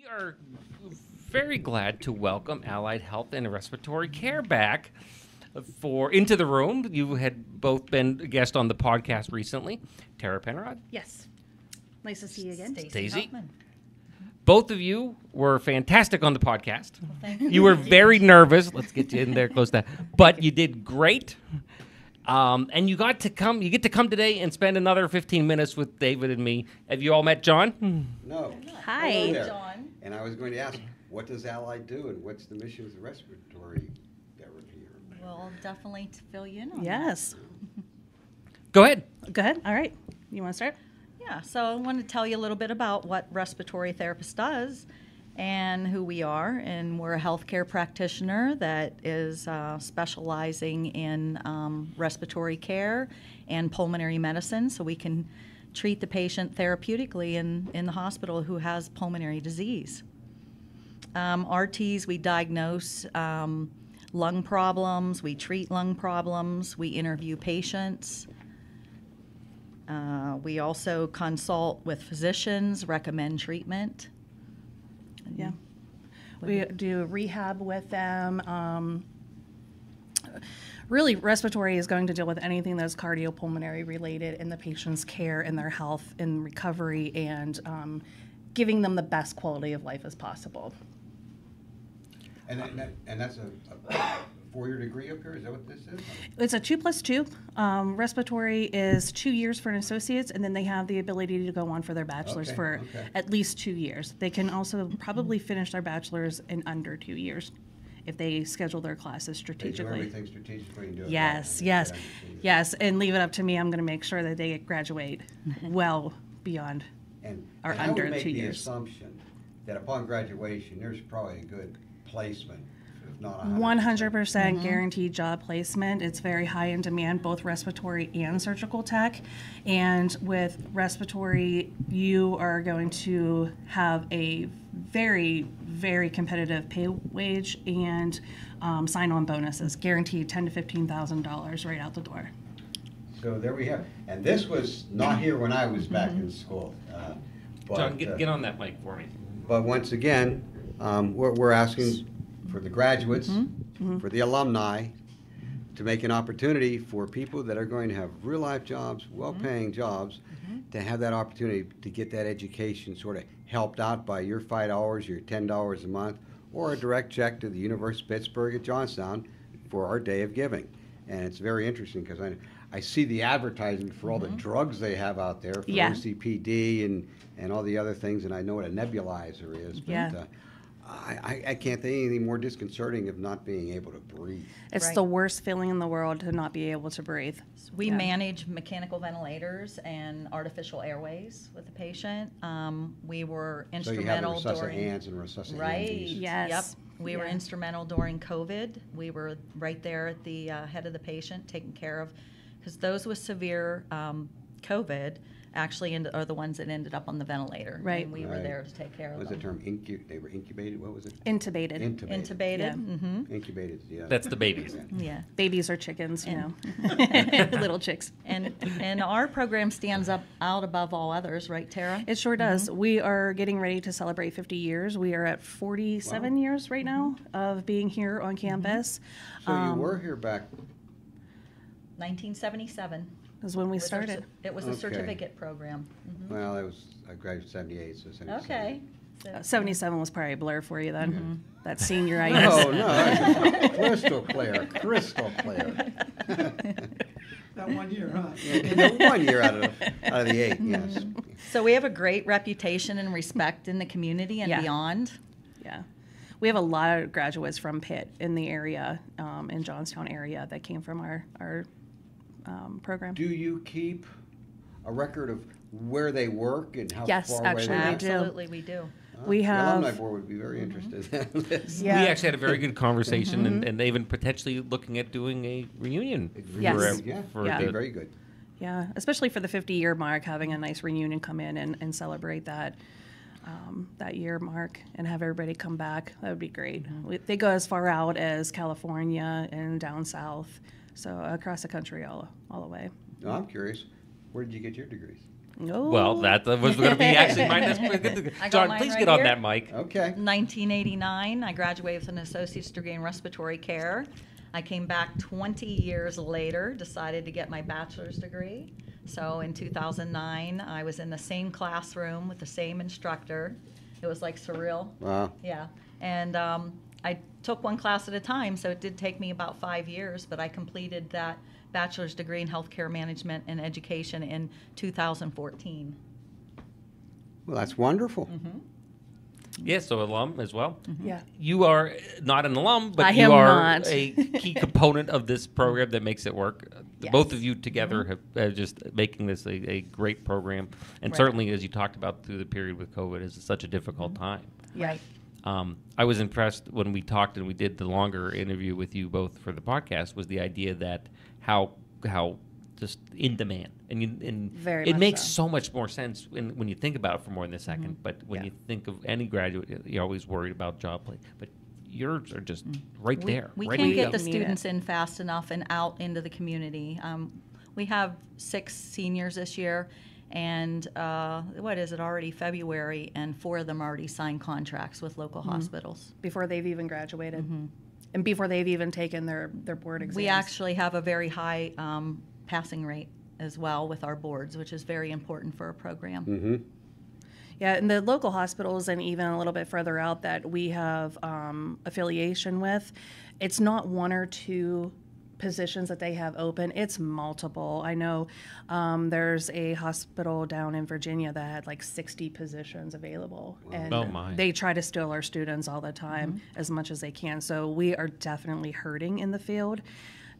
We are very glad to welcome Allied Health and Respiratory Care back into the room. You had both been a guest on the podcast recently. Tara Penrod. Yes. Nice to see you again. Stacey. Both of you were fantastic on the podcast. Well, thank you. You were very nervous. Let's get you in there close to that. But you did great. And you get to come today and spend another 15 minutes with David and me. Have you all met John? No. Hi. Hello there. John. And I was going to ask, what does Allied do and what's the mission with the respiratory therapy? Well, definitely to fill you in on Yes. Go ahead. Go ahead. All right. You want to start? that. Yeah, so I want to tell you a little bit about what respiratory therapist does and who we are. And we're a healthcare practitioner that is specializing in respiratory care and pulmonary medicine, so we can treat the patient therapeutically in the hospital who has pulmonary disease. RTs, we diagnose lung problems, we treat lung problems, we interview patients. We also consult with physicians, recommend treatment. Yeah. We do rehab with them. Really, respiratory is going to deal with anything that's cardiopulmonary related in the patient's care and their health and recovery, and giving them the best quality of life as possible. And that's a 4-year degree up here? Is that what this is? It's a 2+2. Respiratory is 2 years for an associate's, and then they have the ability to go on for their bachelor's for at least 2 years. They can also probably finish their bachelor's in under 2 years if they schedule their classes strategically. They do everything strategically and do it Yes, right. yes, yes, and leave it up to me. I'm going to make sure that they graduate well beyond or And I under would make 2 the years. assumption that upon graduation, there's probably a good placement, if not 100% guaranteed job placement. It's very high in demand, both respiratory and surgical tech. And with respiratory, you are going to have a very, very competitive pay wage and sign-on bonuses, guaranteed $10,000 to $15,000 right out the door. So there we have. And this was not here when I was back in school. But, John, get on that mic for me. But once again, we're asking for the graduates, for the alumni, to make an opportunity for people that are going to have real-life jobs, well-paying jobs, to have that opportunity to get that education sort of helped out by your $5, your $10 a month, or a direct check to the University of Pittsburgh at Johnstown for our Day of Giving. And it's very interesting because I see the advertising for all the drugs they have out there for OCPD and all the other things, and I know what a nebulizer is, but I can't think anything more disconcerting of not being able to breathe. It's Right. the worst feeling in the world to not be able to breathe. We manage mechanical ventilators and artificial airways with the patient. We were So you have the instrumental during resuscitants and resuscitantes. right. Yes. Yep. We were instrumental during COVID. We were right there at the head of the patient, taking care of, because those with severe COVID actually are the ones that ended up on the ventilator. Right. And we were there to take care of What was the them. term? They were incubated? What was it? Intubated. Intubated. Yeah. Mm-hmm. Incubated, yeah. That's the babies. Yeah. Babies are chickens, you know, little chicks. And our program stands out above all others, right, Tara? It sure does. We are getting ready to celebrate 50 years. We are at 47 years right now of being here on campus. So you were here back. 1977. Is when we was our started. It was a Okay. certificate program. Well, I graduated 78, so 77. Okay. 77 was probably a blur for you then. That senior No, years. no, crystal clear, crystal clear. That 1 year, huh? Yeah, 1 year out of the 8, yes. So we have a great reputation and respect in the community and Yeah. beyond. Yeah. We have a lot of graduates from Pitt in the area, in Johnstown area, that came from our program. Do you keep a record of where they work and how Yes, far away actually, they we are? do. Absolutely, we do. We The alumni have. board would be very interested in this. Yeah. We actually had a very good conversation, and even potentially looking at doing a reunion. Yes. Yeah, for Yeah. it'd be very good. Yeah, especially for the 50-year mark, having a nice reunion come in and celebrate that year mark and have everybody come back. That would be great. They go as far out as California and down south, so across the country all the way. No, I'm curious, where did you get your degrees? No. Well, that was going to be actually mine. That's pretty good. I got John, mine please right get on here. that mic. Okay. 1989, I graduated with an associate's degree in respiratory care. I came back 20 years later, decided to get my bachelor's degree. So in 2009, I was in the same classroom with the same instructor. It was like surreal. Wow. Yeah. And I took one class at a time, so it did take me about 5 years, but I completed that bachelor's degree in healthcare management and education in 2014. Well, that's wonderful. Yes, so alum as well. Yeah. You are not an alum, but I you am are not. a key component of this program that makes it work. Yes. Both of you together have just making this a great program. And Right. certainly, as you talked about through the period with COVID, is such a difficult time. Right. I was impressed when we talked and we did the longer interview with you both for the podcast, was the idea that how just in demand, and Very it much makes so. so much more sense when you think about it for more than a second. But when Yeah. you think of any graduate, you're always worried about job play. But yours are just right there. We ready can't to get go. the Need students it. in fast enough and out into the community. We have 6 seniors this year, and what is it, already February, and 4 of them already signed contracts with local hospitals. Before they've even graduated. And before they've even taken their board exams. We actually have a very high passing rate as well with our boards, which is very important for a program. Yeah, and the local hospitals and even a little bit further out that we have affiliation with, it's not 1 or 2 positions that they have open, it's multiple. I know there's a hospital down in Virginia that had like 60 positions available. And Oh, my. they try to steal our students all the time as much as they can. So we are definitely hurting in the field,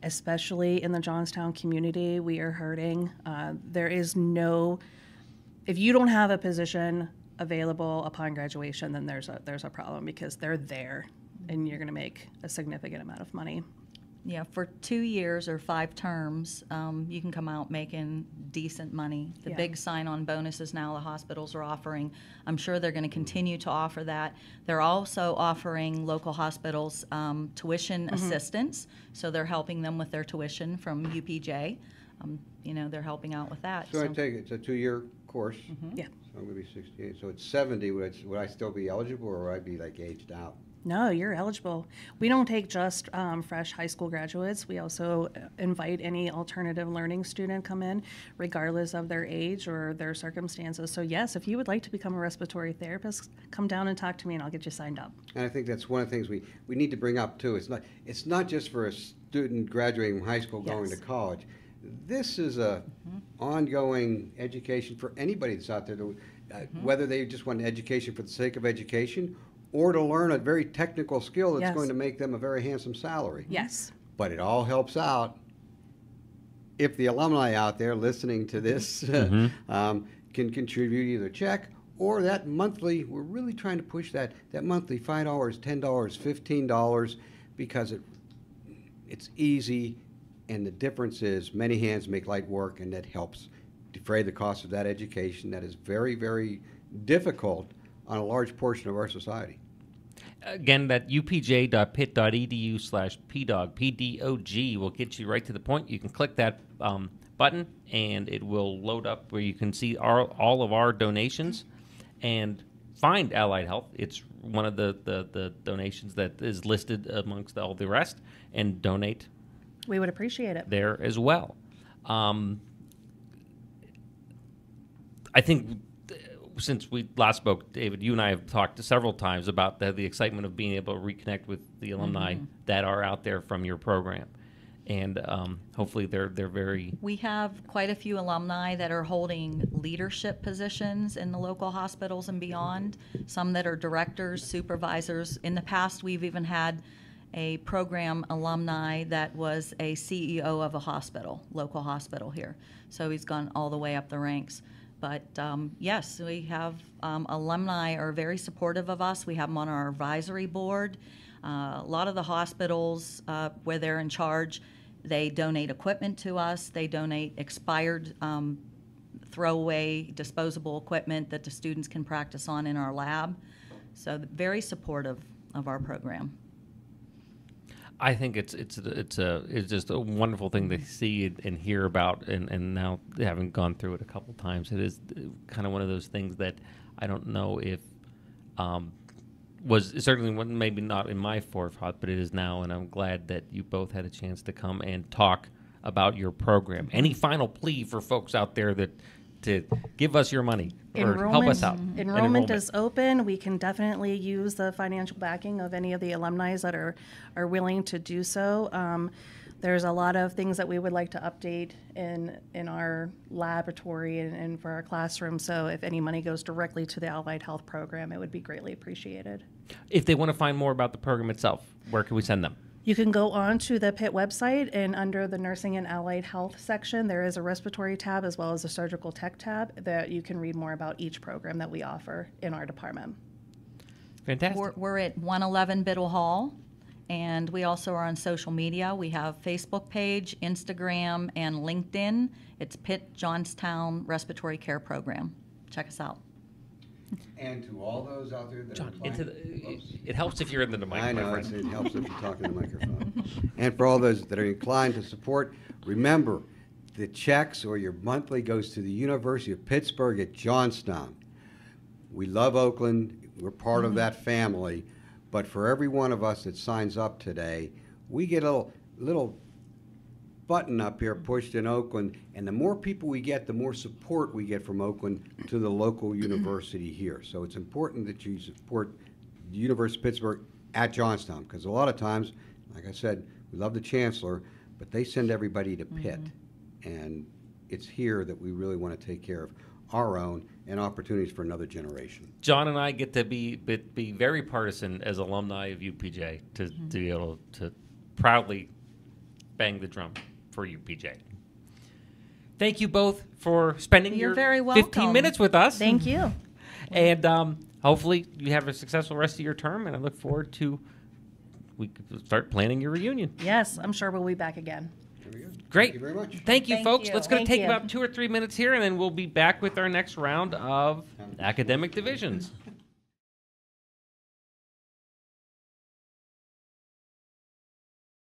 especially in the Johnstown community. We are hurting. There is no, if you don't have a position available upon graduation, then there's a problem because they're there and you're going to make a significant amount of money. Yeah, for 2 years or 5 terms, you can come out making decent money. The Yeah. big sign-on bonuses now the hospitals are offering, I'm sure they're going to continue to offer that. They're also offering local hospitals tuition assistance, so they're helping them with their tuition from UPJ. They're helping out with that. So I take it, it's a 2-year course. Yeah. So I'm going to be 68. So it's 70. Would I still be eligible, or would I be like aged out? No, you're eligible. We don't take just fresh high school graduates. We also invite any alternative learning student come in, regardless of their age or their circumstances. So yes, if you would like to become a respiratory therapist, come down and talk to me and I'll get you signed up. And I think that's one of the things we need to bring up too. It's not just for a student graduating from high school going to Yes. college. This is a ongoing education for anybody that's out there, whether they just want education for the sake of education or to learn a very technical skill that's Yes. going to make them a very handsome salary. Yes. But it all helps out if the alumni out there listening to this can contribute either a check or that monthly. We're really trying to push that monthly $5, $10, $15 because it's easy, and the difference is many hands make light work, and that helps defray the cost of that education that is very, very difficult on a large portion of our society. Again, that upj.pitt.edu/PDOG, PDOG, will get you right to the point. You can click that button, and it will load up where you can see all of our donations and find Allied Health. It's one of the donations that is listed amongst all the rest, and donate We would appreciate it. there as well. I think since we last spoke, David, you and I have talked several times about the excitement of being able to reconnect with the alumni that are out there from your program, and hopefully they're very. We have quite a few alumni that are holding leadership positions in the local hospitals and beyond, some that are directors, supervisors. In the past, we've even had a program alumni that was a CEO of a hospital, local hospital here. So he's gone all the way up the ranks. But yes, we have alumni are very supportive of us. We have them on our advisory board. A lot of the hospitals where they're in charge, they donate equipment to us. They donate expired throwaway disposable equipment that the students can practice on in our lab. So very supportive of our program. I think it's just a wonderful thing to see and hear about, and now having gone through it a couple times, it is kind of one of those things that I don't know if was certainly maybe not in my forethought, but it is now, and I'm glad that you both had a chance to come and talk about your program. Any final plea for folks out there that to give us your money or help us out? Enrollment is open. We can definitely use the financial backing of any of the alumni that are willing to do so. There's a lot of things that we would like to update in our laboratory and for our classroom. So if any money goes directly to the Allied Health program, it would be greatly appreciated. If they want to find more about the program itself, where can we send them? You can go on to the PIT website, and under the Nursing and Allied Health section, there is a respiratory tab as well as a surgical tech tab that you can read more about each program that we offer in our department. Fantastic. We're at 111 Biddle Hall, and we also are on social media. We have Facebook page, Instagram, and LinkedIn. It's Pitt Johnstown Respiratory Care Program. Check us out. And to all those out there that John, are applying, it helps if you're in the mic. I know, my friend. it helps if you talk in the microphone. And for all those that are inclined to support, remember, the checks or your monthly goes to the University of Pittsburgh at Johnstown. We love Oakland. We're part of that family. But for every one of us that signs up today, we get a little button up here pushed in Oakland, and the more people we get, the more support we get from Oakland to the local university here. So it's important that you support the University of Pittsburgh at Johnstown, because a lot of times, like I said, we love the chancellor, but they send everybody to Pitt, and it's here that we really want to take care of our own and opportunities for another generation. John and I get to be very partisan as alumni of UPJ to be able to proudly bang the drum for UPJ. Thank you both for spending You're your very 15 welcome. minutes with us. Thank you. And hopefully you have a successful rest of your term, and I look forward to we could start planning your reunion. Yes, I'm sure we'll be back again. There we go. Great. Thank you very much. Thank you, Thank folks. you. Let's go Thank take you. about 2 or 3 minutes here, and then we'll be back with our next round of academic divisions.